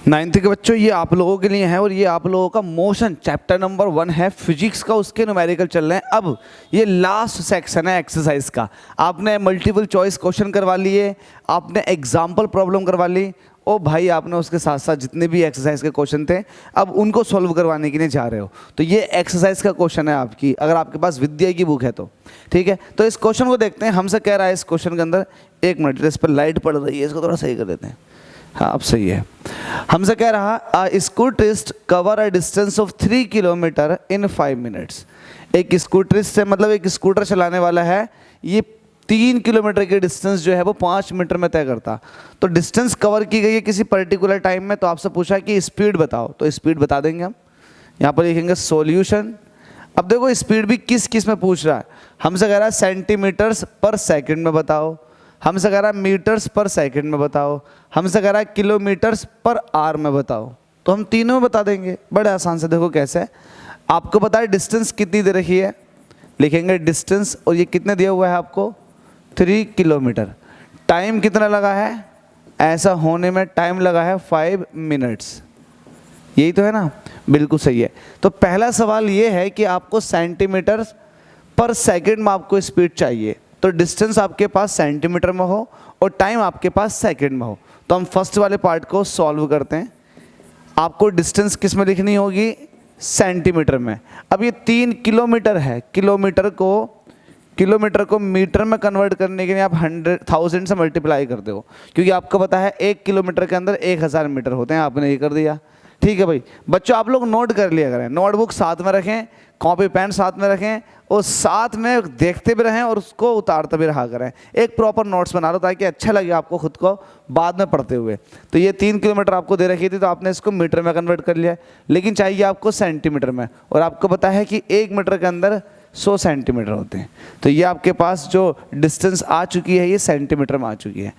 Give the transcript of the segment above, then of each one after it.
Ninth के बच्चों, ये आप लोगों के लिए है और ये आप लोगों का मोशन चैप्टर नंबर 1 है फिजिक्स का, उसके न्यूमेरिकल चल रहे हैं। अब ये लास्ट सेक्शन है एक्सरसाइज का। आपने मल्टीपल चॉइस क्वेश्चन करवा लिए, आपने एग्जाम्पल प्रॉब्लम करवा ली, ओ भाई आपने उसके साथ साथ जितने भी एक्सरसाइज के क्वेश्चन थे अब उनको सॉल्व करवाने के लिए जा रहे हो। तो ये एक्सरसाइज का क्वेश्चन है आपकी, अगर आपके पास विद्या की बुक है तो ठीक है। तो इस क्वेश्चन को देखते हैं। हमसे कह रहा है इस क्वेश्चन के अंदर, एक मिनट इस पर लाइट पड़ रही है, इसको थोड़ा सही कर देते हैं। हाँ अब सही है। हमसे कह रहा a scooterist cover a distance of 3 kilometre in 5 minutes. एक स्कूटरिस्ट है, मतलब एक स्कूटर चलाने वाला है, ये 3 किलोमीटर की डिस्टेंस जो है वो 5 मिनट में तय करता। तो डिस्टेंस कवर की गई है किसी पर्टिकुलर टाइम में, तो आपसे पूछा कि स्पीड बताओ, तो स्पीड बता देंगे हम। यहाँ पर लिखेंगे सॉल्यूशन। अब देखो स्पीड भी किस किस में पूछ रहा है। हमसे कह रहा है सेंटीमीटर्स पर सेकंड में बताओ, हमसे कह रहा है मीटर्स पर सेकंड में बताओ, हमसे कह रहा है किलोमीटर्स पर आवर में बताओ। तो हम तीनों में बता देंगे बड़े आसान से। देखो कैसे, आपको पता है डिस्टेंस कितनी दे रखी है, लिखेंगे डिस्टेंस, और ये कितने दिया हुआ है आपको 3 किलोमीटर। टाइम कितना लगा है, ऐसा होने में टाइम लगा है 5 मिनट्स। यही तो है ना, बिल्कुल सही है। तो पहला सवाल ये है कि आपको सेंटीमीटर पर सेकंड में आपको स्पीड चाहिए, तो डिस्टेंस आपके पास सेंटीमीटर में हो और टाइम आपके पास सेकंड में हो। तो हम फर्स्ट वाले पार्ट को सॉल्व करते हैं। आपको डिस्टेंस किस में लिखनी होगी, सेंटीमीटर में। अब ये 3 किलोमीटर है, किलोमीटर को मीटर में कन्वर्ट करने के लिए आप 100,000 से मल्टीप्लाई कर दो, क्योंकि आपको पता है 1 किलोमीटर के अंदर 1000 मीटर होते हैं। आपने ये कर दिया, ठीक है भाई। बच्चों आप लोग नोट कर लिया करें, नोटबुक साथ में रखें, कॉपी पेन साथ में रखें और साथ में देखते भी रहें और उसको उतारते भी रहा करें। एक प्रॉपर नोट्स बना लो ताकि अच्छा लगे आपको खुद को बाद में पढ़ते हुए। तो ये 3 किलोमीटर आपको दे रखी थी, तो आपने इसको मीटर में कन्वर्ट कर लिया, लेकिन चाहिए आपको सेंटीमीटर में, और आपको पता है कि 1 मीटर के अंदर 100 सेंटीमीटर होते हैं। तो ये आपके पास जो डिस्टेंस आ चुकी है ये सेंटीमीटर में आ चुकी है।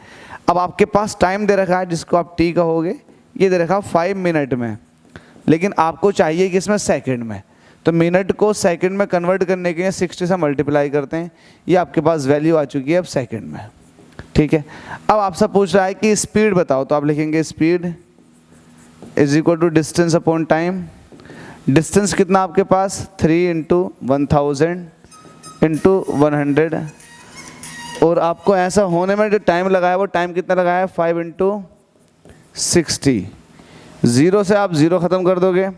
अब आपके पास टाइम दे रखा है जिसको आप टी कहोगे, ये दे रखा 5 मिनट में, लेकिन आपको चाहिए कि इसमें सेकंड में। तो मिनट को सेकंड में कन्वर्ट करने के लिए 60 से मल्टीप्लाई करते हैं, ये आपके पास वैल्यू आ चुकी है अब सेकंड में, ठीक है। अब आपसे पूछ रहा है कि स्पीड बताओ, तो आप लिखेंगे speed is equal to distance upon time. Distance कितना आपके पास 3 × 1000 × 100, और आपको ऐसा होने में जो टाइम लगा है वो टाइम कितना लगा है 5 × 60। 0 से आप 0 ख़त्म कर दोगे,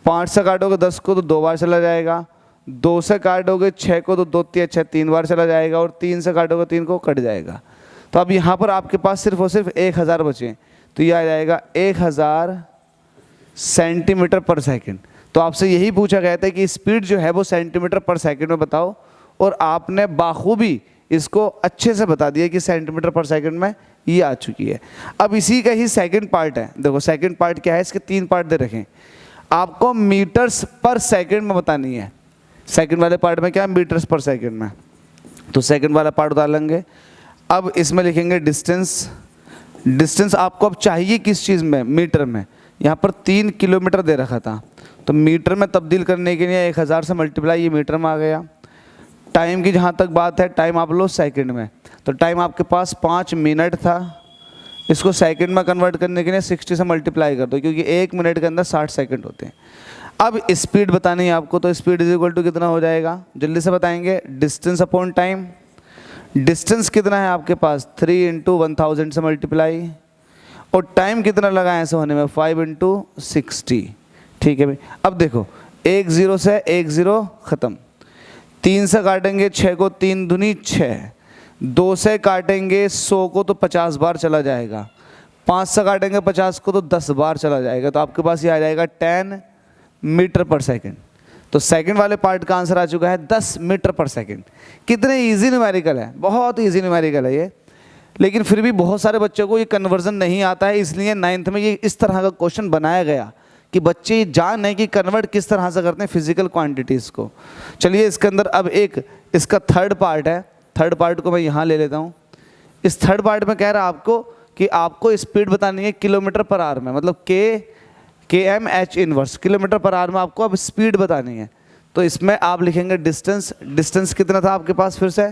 5 से काटोगे 10 को तो 2 बार चला जाएगा, 2 से काटोगे 6 को तो 2 × 6 3 बार चला जाएगा, और 3 से काटोगे 3 को कट जाएगा। तो अब यहाँ पर आपके पास सिर्फ और सिर्फ 1000 बचे, तो ये आ जाएगा 1000 सेंटीमीटर पर सेकंड। तो आपसे यही पूछा गया था कि स्पीड जो है वो सेंटीमीटर पर सेकंड में बताओ, और आपने बाखूबी इसको अच्छे से बता दिया कि सेंटीमीटर पर सेकंड में ये आ चुकी है। अब इसी का ही सेकंड पार्ट है। देखो सेकंड पार्ट क्या है, इसके 3 पार्ट दे रखें। आपको मीटर्स पर सेकंड में बतानी है। सेकंड वाले पार्ट में क्या है, मीटर्स पर सेकंड में, तो सेकंड वाला पार्ट उतार लेंगे। अब इसमें लिखेंगे डिस्टेंस। डिस्टेंस आपको अब चाहिए किस चीज़ में, मीटर में। यहाँ पर 3 किलोमीटर दे रखा था, तो मीटर में तब्दील करने के लिए 1000 से मल्टीप्लाई, ये मीटर में आ गया। टाइम की जहाँ तक बात है, टाइम आप लो सेकंड में, तो टाइम आपके पास 5 मिनट था, इसको सेकंड में कन्वर्ट करने के लिए 60 से मल्टीप्लाई कर दो, क्योंकि 1 मिनट के अंदर 60 सेकंड होते हैं। अब स्पीड बतानी है आपको, तो स्पीड इज इक्वल टू कितना हो जाएगा, जल्दी से बताएंगे, डिस्टेंस अपॉन टाइम। डिस्टेंस कितना है आपके पास 3 × 1000 से मल्टीप्लाई, और टाइम कितना लगा है ऐसे होने में 5 × 60, ठीक है भाई। अब देखो 1 0 से 1 0 ख़त्म, 3 से काटेंगे 6 को, 3 दूनी 6, 2 से काटेंगे 100 को तो 50 बार चला जाएगा, 5 से काटेंगे 50 को तो 10 बार चला जाएगा। तो आपके पास ये आ जाएगा 10 मीटर पर सेकंड। तो सेकंड वाले पार्ट का आंसर आ चुका है 10 मीटर पर सेकंड। कितने इजी न्यूमेरिकल है, बहुत इजी न्यूमेरिकल है ये, लेकिन फिर भी बहुत सारे बच्चों को ये कन्वर्जन नहीं आता है, इसलिए 9th में ये इस तरह का क्वेश्चन बनाया गया कि बच्चे जाने कि कन्वर्ट किस तरह से करते हैं फिजिकल क्वांटिटीज़ को। चलिए इसके अंदर अब एक इसका थर्ड पार्ट है, थर्ड पार्ट को मैं यहाँ ले लेता हूँ। इस थर्ड पार्ट में कह रहा है आपको कि आपको स्पीड बतानी है किलोमीटर पर आवर में, मतलब km/h inverse, kilometre per hour में आपको अब स्पीड बतानी है। तो इसमें आप लिखेंगे डिस्टेंस। डिस्टेंस कितना था आपके पास, फिर से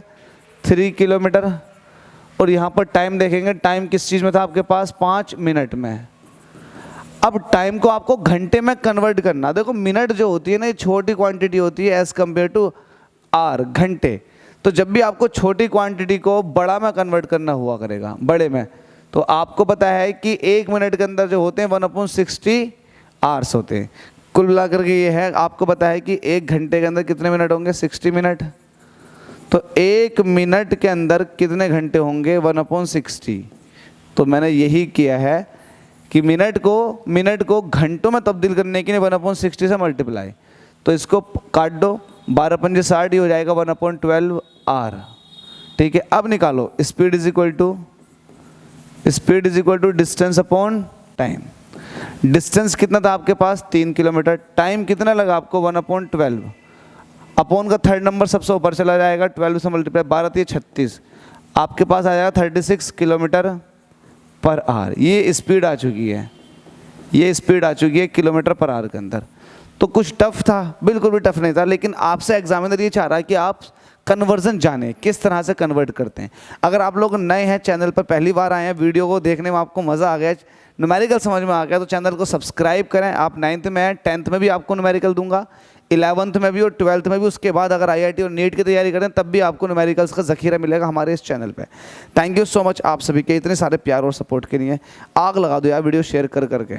3 किलोमीटर, और यहाँ पर टाइम देखेंगे, टाइम किस चीज़ में था आपके पास 5 मिनट में। अब टाइम को आपको घंटे में कन्वर्ट करना। देखो मिनट जो होती है ना, ये छोटी क्वांटिटी होती है एज़ कम्पेयर टू आर, घंटे। तो जब भी आपको छोटी क्वांटिटी को बड़ा में कन्वर्ट करना हुआ करेगा, बड़े में, तो आपको पता है कि 1 मिनट के अंदर जो होते हैं 1/60 आवर्स होते हैं। कुल मिलाकर के ये है, आपको पता है कि 1 घंटे के अंदर कितने मिनट होंगे, 60 मिनट। तो 1 मिनट के अंदर कितने घंटे होंगे, 1/60। तो मैंने यही किया है कि मिनट को घंटों में तब्दील करने के लिए 1/60 से मल्टीप्लाई। तो इसको काट दो, 12 पंजे 60, हो जाएगा 1/12 आर। ठीक है, अब निकालो speed is equal to distance upon time. Distance कितना था आपके पास, 3 किलोमीटर। टाइम कितना लगा आपको, 1/12। अपॉन का थर्ड नंबर सबसे ऊपर चला जाएगा, 12 से मल्टीप्लाई, 12 36, आपके पास आ जाएगा 36 किलोमीटर पर आवर। ये स्पीड आ चुकी है, किलोमीटर पर आवर के अंदर। तो कुछ टफ था, बिल्कुल भी टफ नहीं था, लेकिन आपसे एग्जामिनर ये चाह रहा है कि आप कन्वर्जन जाने, किस तरह से कन्वर्ट करते हैं। अगर आप लोग नए हैं, चैनल पर पहली बार आए हैं, वीडियो को देखने में आपको मज़ा आ गया, न्यूमेरिकल समझ में आ गया, तो चैनल को सब्सक्राइब करें। आप 9th में हैं, 10th में भी आपको न्यूमेरिकल दूंगा, 11th में भी और 12th में भी। उसके बाद अगर IIT और नीट की तैयारी करें तब भी आपको न्यूमेरिकल्स का ज़खीरा मिलेगा हमारे इस चैनल पे। थैंक यू सो मच आप सभी के इतने सारे प्यार और सपोर्ट के लिए। आग लगा दो यार वीडियो शेयर कर करके।